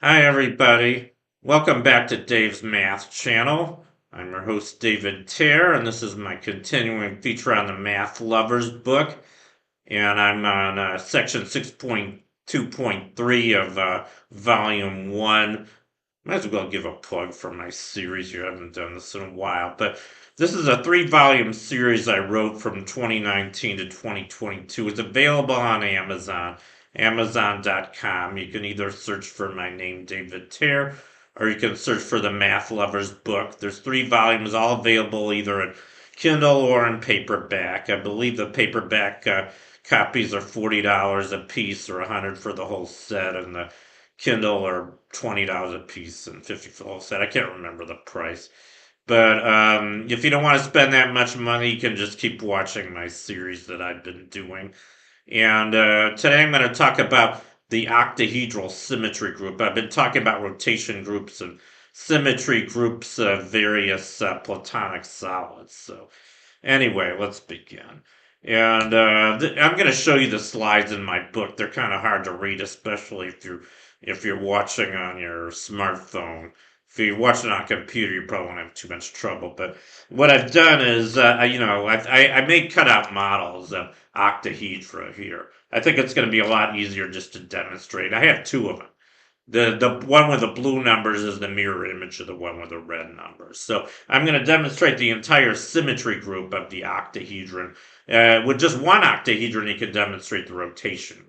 Hi, everybody. Welcome back to Dave's Math channel. I'm your host, David Terr, and this is my continuing feature on the Math Lovers book. And I'm on section 6.2.3 of volume 1. Might as well give a plug for my series here. I haven't done this in a while. But this is a 3-volume series I wrote from 2019 to 2022. It's available on Amazon. Amazon.com. You can either search for my name, David Terr, or you can search for the Math Lovers book. There's 3 volumes, all available either in Kindle or in paperback. I believe the paperback copies are $40 a piece, or $100 for the whole set, and the Kindle are $20 a piece and $50 for the whole set. I can't remember the price. But if you don't want to spend that much money, you can just keep watching my series that I've been doing. And today I'm going to talk about the octahedral symmetry group. I've been talking about rotation groups and symmetry groups of various platonic solids. So anyway, let's begin. And I'm going to show you the slides in my book. They're kind of hard to read, especially if you're watching on your smartphone. If you're watching on a computer, you probably won't have too much trouble. But what I've done is, I made cutout models of octahedra here. I think it's going to be a lot easier just to demonstrate. I have 2 of them. The one with the blue numbers is the mirror image of the one with the red numbers. So I'm going to demonstrate the entire symmetry group of the octahedron. With just one octahedron, you can demonstrate the rotation group.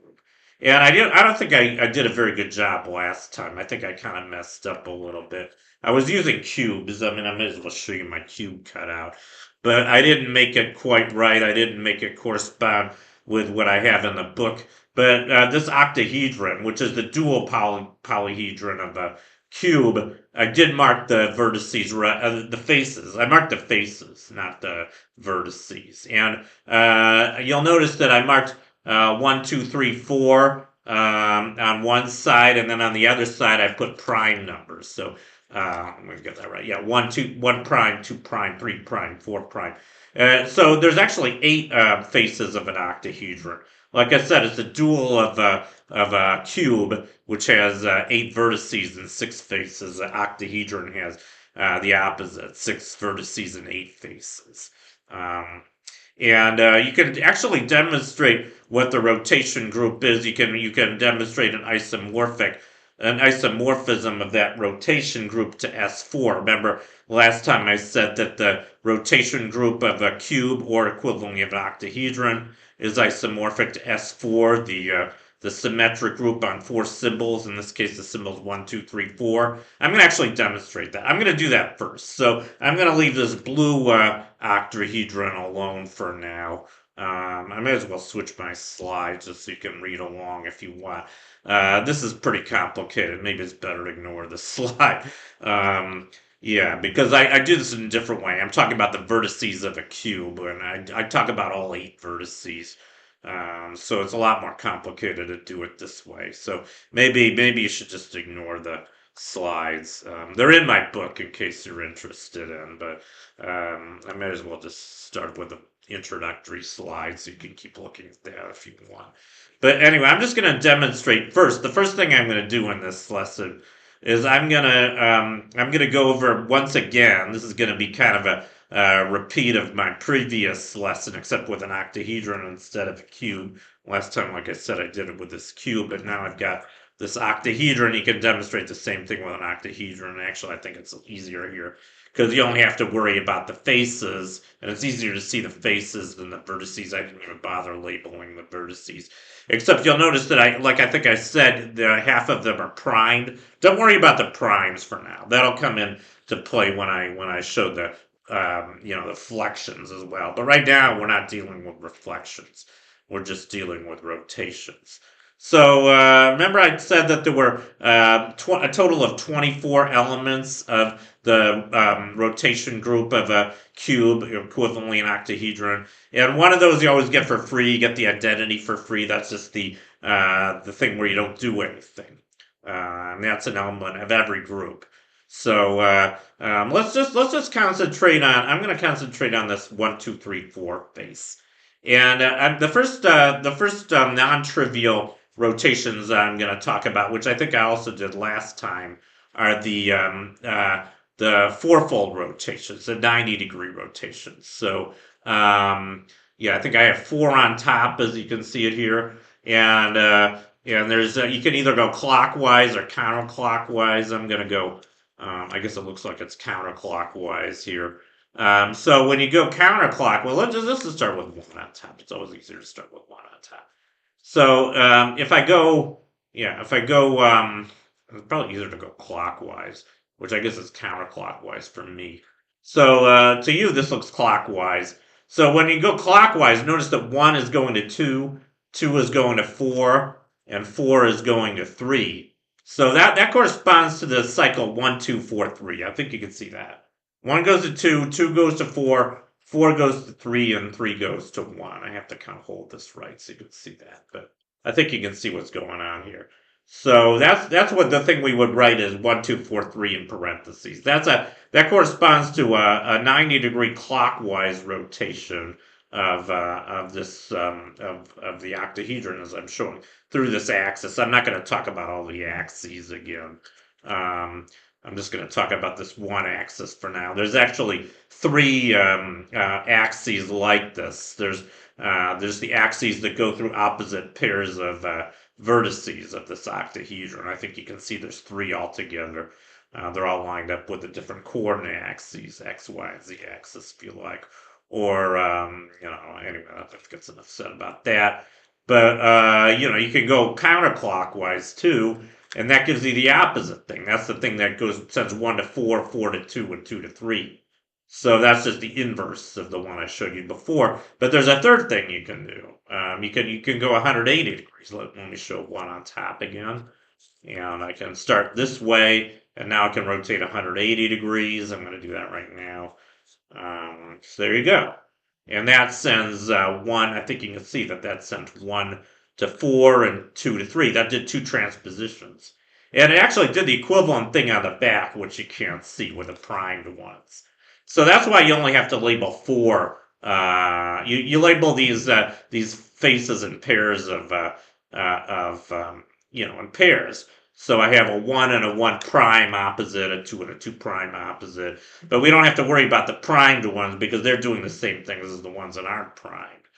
And I don't think I did a very good job last time. I think I kind of messed up a little bit. I was using cubes. I mean, I may as well show you my cube cutout. But I didn't make it quite right. I didn't make it correspond with what I have in the book. But this octahedron, which is the dual polyhedron of a cube, I did mark the vertices, the faces. I marked the faces, not the vertices. And you'll notice that I marked 1, 2, 3, 4 on one side, and then on the other side I put prime numbers. So let me get that right. Yeah, 1 prime, 2 prime, 3 prime, 4 prime. So there's actually 8 faces of an octahedron. Like I said, it's a dual of a cube, which has 8 vertices and 6 faces. The octahedron has the opposite, 6 vertices and 8 faces. And you can actually demonstrate what the rotation group is. You can demonstrate an isomorphism of that rotation group to S4. Remember, last time I said that the rotation group of a cube, or equivalently of an octahedron, is isomorphic to S4, the symmetric group on 4 symbols. In this case, the symbols 1, 2, 3, 4. I'm going to actually demonstrate that. I'm going to do that first. So I'm going to leave this blue octahedron alone for now. I may as well switch my slides just so you can read along if you want. This is pretty complicated. Maybe it's better to ignore the slide. Yeah, because I do this in a different way. I'm talking about the vertices of a cube, and I talk about all 8 vertices. So it's a lot more complicated to do it this way. So maybe you should just ignore the slides. They're in my book in case you're interested in, but I may as well just start with the introductory slides so you can keep looking at that if you want. But anyway, I'm just going to demonstrate first. The first thing I'm going to do in this lesson is I'm gonna go over once again. This is gonna be kind of a repeat of my previous lesson, except with an octahedron instead of a cube. Last time, like I said, I did it with this cube, but now I've got this octahedron. You can demonstrate the same thing with an octahedron. Actually, I think it's easier here because you only have to worry about the faces, and it's easier to see the faces than the vertices. I didn't even bother labeling the vertices. Except you'll notice that I think I said, half of them are primed. Don't worry about the primes for now. That'll come into play when I show the reflections as well. But right now we're not dealing with reflections. We're just dealing with rotations. So remember I said that there were a total of 24 elements of the rotation group of a cube, equivalently an octahedron. And one of those you always get for free. You get the identity for free. That's just the thing where you don't do anything. And that's an element of every group. So let's just concentrate on. I'm going to concentrate on this 1, 2, 3, 4 base. And the first non-trivial rotations I'm going to talk about, which I think I also did last time, are the fourfold rotations, the 90-degree rotations. So yeah, I think I have 4 on top, as you can see it here, and there's you can either go clockwise or counterclockwise. I'm going to go. I guess it looks like it's counterclockwise here. So when you go counterclockwise, well, let's just start with 1 on top. It's always easier to start with 1 on top. So if I go, it's probably easier to go clockwise, which I guess is counterclockwise for me. So to you, this looks clockwise. So when you go clockwise, notice that 1 is going to 2, 2 is going to 4, and 4 is going to 3. So that corresponds to the cycle 1, 2, 4, 3. I think you can see that. 1 goes to 2, 2 goes to 4, 4 goes to 3, and 3 goes to 1. I have to kind of hold this right so you can see that, but I think you can see what's going on here. So that's what the thing we would write is 1, 2, 4, 3 in parentheses. That corresponds to a 90-degree clockwise rotation of this of the octahedron, as I'm showing through this axis. I'm not going to talk about all the axes again. I'm just going to talk about this one axis for now. There's actually 3 axes like this. There's the axes that go through opposite pairs of vertices of this octahedron. I think you can see there's 3 altogether. They're all lined up with the different coordinate axes, x, y, and z axis, if you like. Or, anyway, I think that's enough said about that. But, you can go counterclockwise, too, and that gives you the opposite thing. That's the thing that sends 1 to 4, 4 to 2, and 2 to 3. So that's just the inverse of the one I showed you before. But there's a third thing you can do. You can go 180 degrees. Let me show 1 on top again. And I can start this way, and now I can rotate 180 degrees. I'm going to do that right now. So there you go. And that sends 1, I think you can see that sent 1 to 4 and 2 to 3. That did 2 transpositions. And it actually did the equivalent thing on the back, which you can't see with the primed ones. So that's why you only have to label 4. You label these faces in pairs in pairs. So I have a 1 and a 1 prime opposite, a 2 and a 2 prime opposite. But we don't have to worry about the primed ones because they're doing the same things as the ones that aren't primed.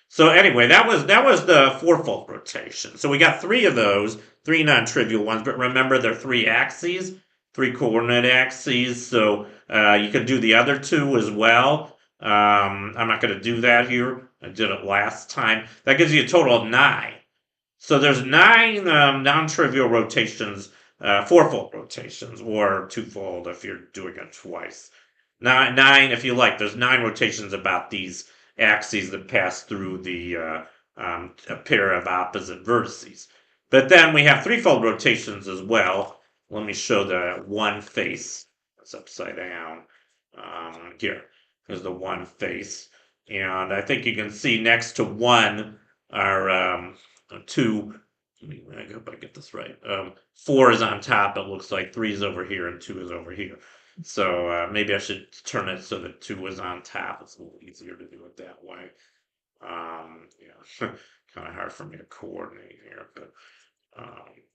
So anyway, that was the fourfold rotation. So we got 3 of those, 3 non-trivial ones, but remember they're 3 axes, 3 coordinate axes. So you can do the other 2 as well. I'm not going to do that here. I did it last time. That gives you a total of 9. So there's 9 non-trivial rotations, fourfold rotations, or twofold if you're doing it twice. 9 if you like. There's 9 rotations about these axes that pass through a pair of opposite vertices. But then we have threefold rotations as well. Let me show the one face. It's upside down. Here. Here's the one face. And I think you can see next to 1 are 2. I hope I get this right. 4 is on top, it looks like. 3 is over here, and 2 is over here. So maybe I should turn it so that 2 is on top. It's a little easier to do it that way. Kind of hard for me to coordinate here, but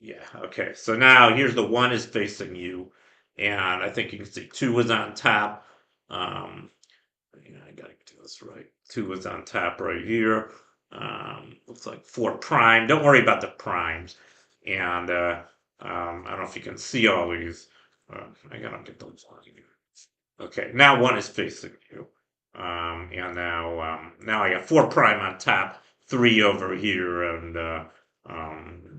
yeah. Okay, so now here's the 1 is facing you, and I think you can see 2 is on top. I gotta do this right. 2 is on top right here. Looks like 4 prime. Don't worry about the primes. And I don't know if you can see all these. I gotta get those on here. Okay, now 1 is facing you. And now I got 4 prime on top, 3 over here, and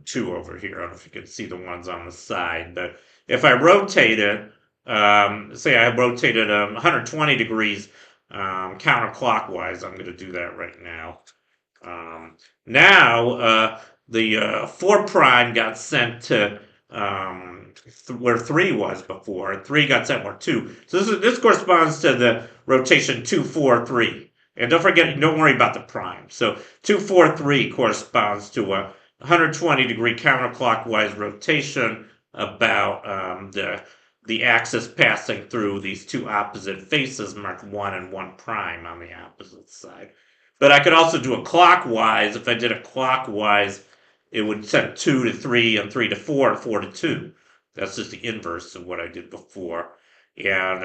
2 over here. I don't know if you can see the ones on the side, but if I rotate it, say I rotated 120 degrees counterclockwise, I'm going to do that right now. Now the 4 prime got sent to where 3 was before, and 3 got sent where 2. So this corresponds to the rotation 2, 4, 3. And don't forget, don't worry about the prime. So 2, 4, 3 corresponds to a 120 degree counterclockwise rotation about the axis passing through these 2 opposite faces marked 1 and 1 prime on the opposite side. But I could also do a clockwise. If I did a clockwise, it would send 2 to 3 and 3 to 4 and 4 to 2. That's just the inverse of what I did before. And,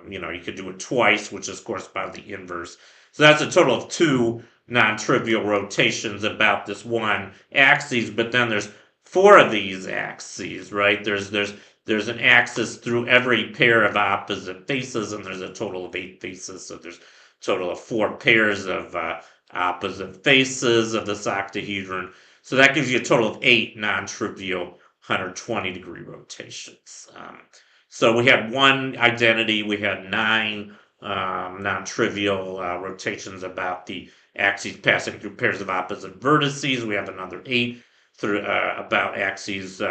you could do it twice, which is correspond to the inverse. So that's a total of 2 non-trivial rotations about this one axis, but then there's 4 of these axes, right? There's an axis through every pair of opposite faces, and there's a total of 8 faces, so there's a total of 4 pairs of opposite faces of this octahedron. So that gives you a total of 8 non-trivial 120-degree rotations. So we had one identity, we had 9 non-trivial rotations about the axes passing through pairs of opposite vertices. We have another 8 through about axes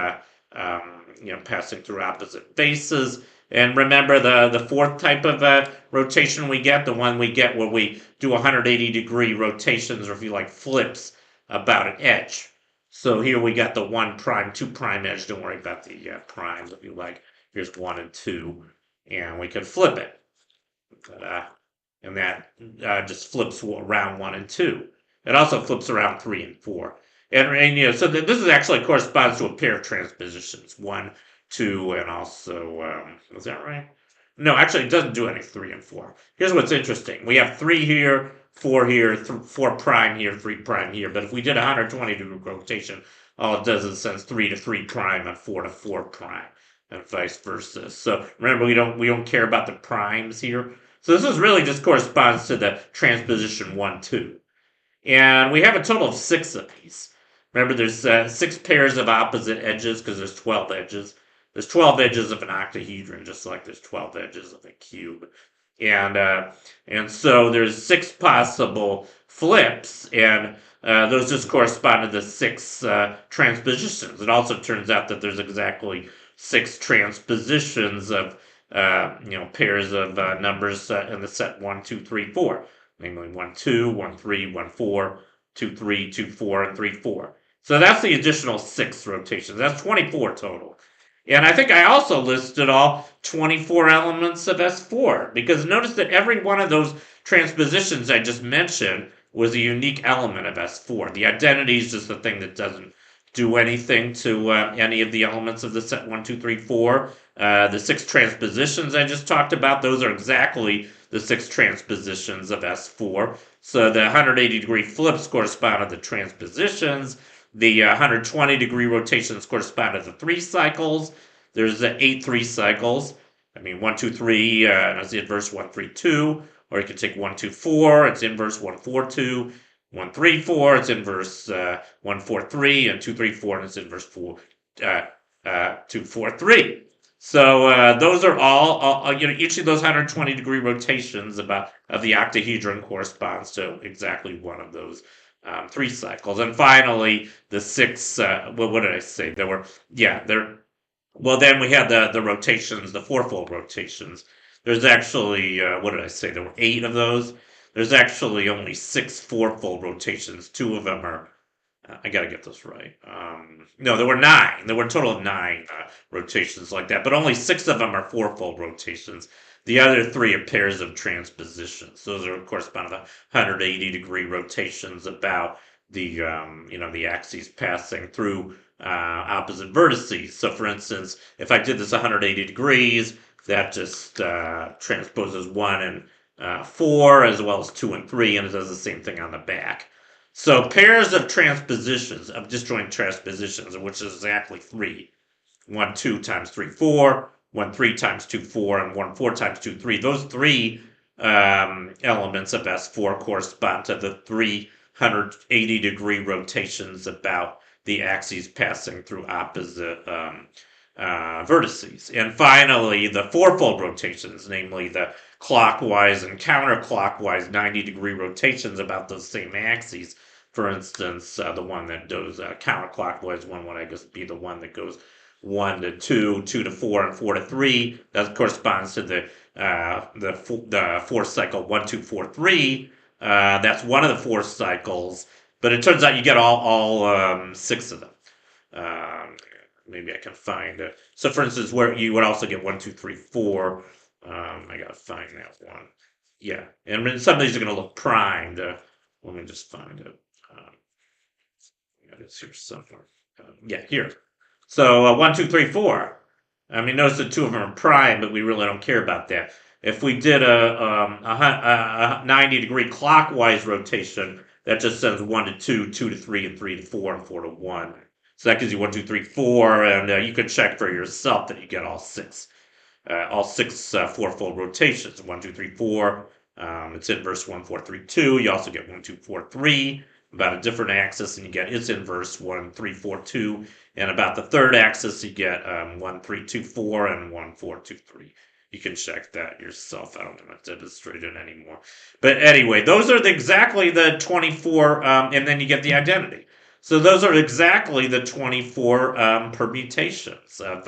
passing through opposite faces. And remember the fourth type of rotation we get, the one we get where we do 180-degree rotations, or if you like, flips about an edge. So here we got the 1 prime, 2 prime edge. Don't worry about the primes if you like. Here's 1 and 2, and we can flip it. And that just flips around 1 and 2. It also flips around 3 and 4. And so this is actually corresponds to a pair of transpositions, 1, 2, and also, is that right? No, actually, it doesn't do any 3 and 4. Here's what's interesting. We have 3 here, 4 here, 4 prime here, 3 prime here. But if we did a 120-degree rotation, all it does is it sends 3 to 3 prime and 4 to 4 prime, and vice versa. So remember, we don't care about the primes here. So this is really just corresponds to the transposition 1, 2. And we have a total of 6 of these. Remember, there's 6 pairs of opposite edges because there's 12 edges. There's 12 edges of an octahedron, just like there's 12 edges of a cube. And so there's 6 possible flips, and those just correspond to the 6 transpositions. It also turns out that there's exactly 6 transpositions of pairs of numbers in the set 1, 2, 3, 4. Namely 1, 2, 1, 3, 1, 4, 2, 3, 2, 4, and 3, 4. So that's the additional 6 rotations. That's 24 total. And I think I also listed all 24 elements of S4, because notice that every one of those transpositions I just mentioned was a unique element of S4. The identity is just the thing that doesn't do anything to any of the elements of the set 1, 2, 3, 4. The 6 transpositions I just talked about, those are exactly the 6 transpositions of S4. So the 180-degree flips correspond to the transpositions. The 120-degree rotations correspond to the 3 cycles. There's 8 3 cycles. 1, 2, 3, that's the inverse 1, 3, 2. Or you can take 1, 2, 4, it's inverse 1, 4, 2. 1, 3, 4, it's inverse 1, 4, 3. And 2, 3, 4, and it's inverse 4, 2, 4, 3. So those are all each of those 120-degree rotations of the octahedron corresponds to exactly one of those 3 cycles. And finally, the 6, what did I say? Well, then we had the rotations, the fourfold rotations. There's actually, what did I say? There were 8 of those. There's actually only 6 fourfold rotations. 2 of them are, I got to get this right. No, there were 9. There were a total of 9 rotations like that, but only 6 of them are fourfold rotations. The other 3 are pairs of transpositions. Those are correspond to the 180-degree rotations about the the axes passing through opposite vertices. So, for instance, if I did this 180 degrees, that just transposes 1 and 4, as well as 2 and 3, and it does the same thing on the back. So pairs of transpositions, of disjoint transpositions, which is exactly 3. 1, 2 times 3, 4. 1, 3 times 2, 4. And 1, 4 times 2, 3. Those 3 elements of S4 correspond to the 380-degree rotations about the axes passing through opposite vertices. And finally, the fourfold rotations, namely the clockwise and counterclockwise 90-degree rotations about those same axes. For instance, the one that goes counterclockwise one would, I guess, be the one that goes 1 to 2, 2 to 4, and 4 to 3. That corresponds to the 4 cycle 1, 2, 4, 3. That's one of the 4 cycles, but it turns out you get all 6 of them. Maybe I can find it. So, for instance, where you would also get 1, 2, 3, 4. I gotta find that one. Yeah, and some of these are gonna look primed. Let me just find it. It is here somewhere. Yeah, here. So 1, 2, 3, 4. I mean, notice the two of them are prime, but we really don't care about that. If we did a 90-degree clockwise rotation, that just sends 1 to 2, 2 to 3, and 3 to 4, and 4 to 1. So that gives you 1, 2, 3, 4, and you can check for yourself that you get all six fourfold rotations. 1, 2, 3, 4. Its inverse 1, 4, 3, 2. You also get 1, 2, 4, 3. About a different axis, and you get its inverse 1, 3, 4, 2. And about the third axis, you get 1, 3, 2, 4, and 1, 4, 2, 3. You can check that yourself. I don't want to demonstrate it anymore. But anyway, those are exactly the 24, and then you get the identity. So those are exactly the 24 permutations of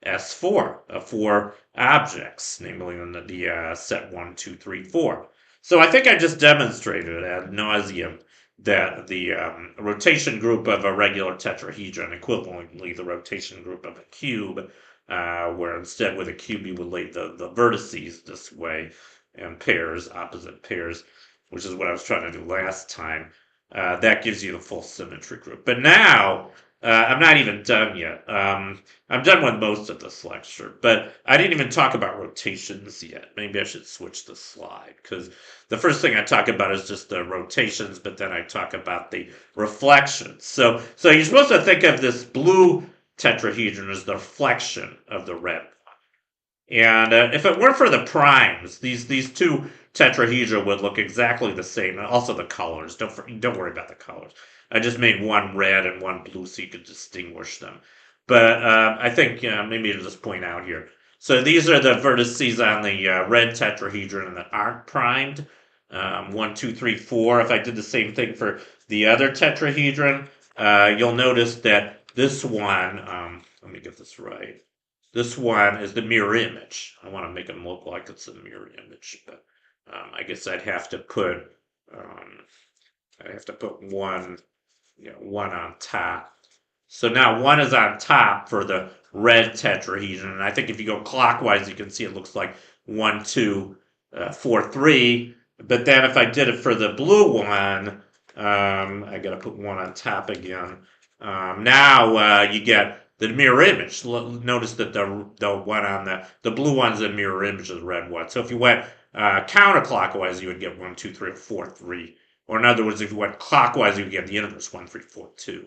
S4, of 4 objects, namely in the set 1, 2, 3, 4. So I think I just demonstrated ad nauseum that the rotation group of a regular tetrahedron, equivalently the rotation group of a cube, where instead with a cube you would lay the vertices this way in pairs, opposite pairs, which is what I was trying to do last time. That gives you the full symmetry group. But now, I'm not even done yet. I'm done with most of this lecture, but I didn't even talk about rotations yet. Maybe I should switch the slide, because the first thing I talk about is just the rotations, but then I talk about the reflections. So you're supposed to think of this blue tetrahedron as the reflection of the red one. And if it weren't for the primes, these two tetrahedra would look exactly the same. And also the colors. Don't worry about the colors. I just made one red and one blue so you could distinguish them. But I think maybe I'll just point out here. So these are the vertices on the red tetrahedron that aren't primed. 1, 2, 3, 4. If I did the same thing for the other tetrahedron, you'll notice that this one, let me get this right. This one is the mirror image. I want to make them look like it's a mirror image, but I guess I'd have to put one, one on top. So now one is on top for the red tetrahedron, and I think if you go clockwise, you can see it looks like 1, 2, 4, 3. But then if I did it for the blue one, I got to put one on top again. Now you get the mirror image. Notice that the one on the blue one's a mirror image of the red one. So if you went counterclockwise, you would get 1, 2, 3, 4, 3. Or in other words, if you went clockwise, you would get the inverse 1, 3, 4, 2.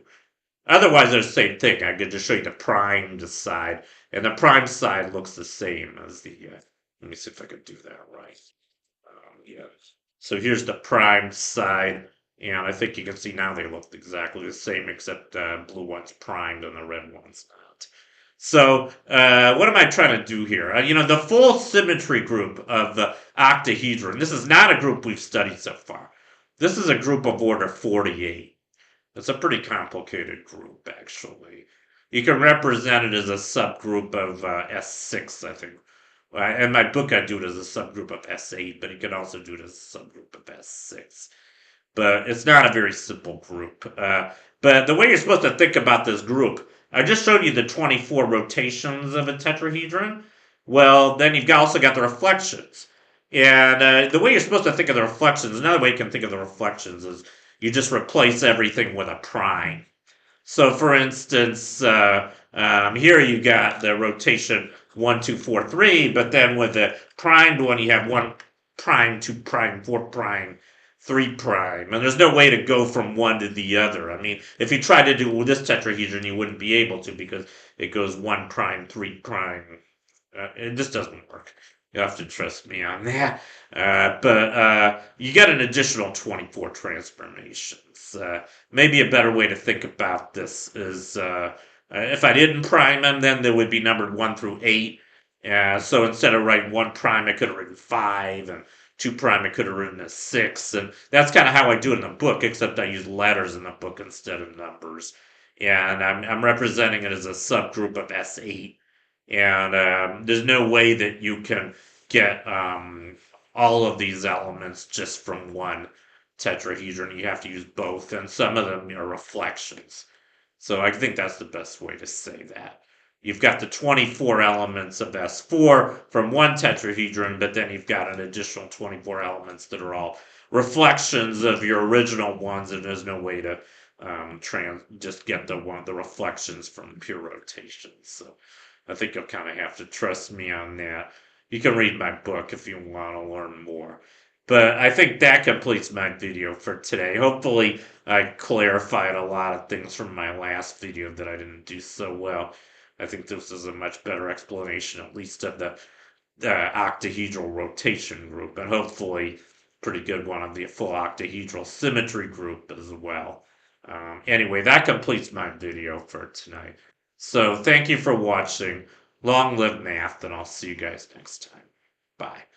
Otherwise, they're the same thing. I could just show you the primed side, and the primed side looks the same as the. Let me see if I could do that right. Yeah. So here's the primed side, and I think you can see now they look exactly the same, except blue one's primed and the red one's not. So what am I trying to do here? The full symmetry group of the octahedron. This is not a group we've studied so far. This is a group of order 48. It's a pretty complicated group, actually. You can represent it as a subgroup of S6, I think. In my book, I do it as a subgroup of S8, but you can also do it as a subgroup of S6. But it's not a very simple group. But the way you're supposed to think about this group, I just showed you the 24 rotations of a tetrahedron. Well, then you've also got the reflections. And the way you're supposed to think of the reflections, another way you can think of the reflections is you just replace everything with a prime. So, for instance, here you got the rotation 1, 2, 4, 3, but then with the primed one, you have 1 prime, 2 prime, 4 prime, 3 prime. And there's no way to go from one to the other. I mean, if you tried to do with this tetrahedron, you wouldn't be able to because it goes 1 prime, 3 prime. It just doesn't work. You have to trust me on that. But you get an additional 24 transformations. Maybe a better way to think about this is if I didn't prime them, then they would be numbered 1 through 8. So instead of writing 1 prime, I could have written 5, and 2 prime, I could have written a 6. And that's kind of how I do it in the book, except I use letters in the book instead of numbers. And I'm representing it as a subgroup of S8. And there's no way that you can get all of these elements just from one tetrahedron. You have to use both, and some of them are reflections. So I think that's the best way to say that. You've got the 24 elements of S4 from one tetrahedron, but then you've got an additional 24 elements that are all reflections of your original ones, and there's no way to just get the reflections from pure rotation. So I think you'll kind of have to trust me on that. You can read my book if you want to learn more. But I think that completes my video for today. Hopefully, I clarified a lot of things from my last video that I didn't do so well. I think this is a much better explanation, at least of the octahedral rotation group, and hopefully pretty good one of the full octahedral symmetry group as well. Anyway, that completes my video for tonight. So thank you for watching. Long live math, and I'll see you guys next time. Bye.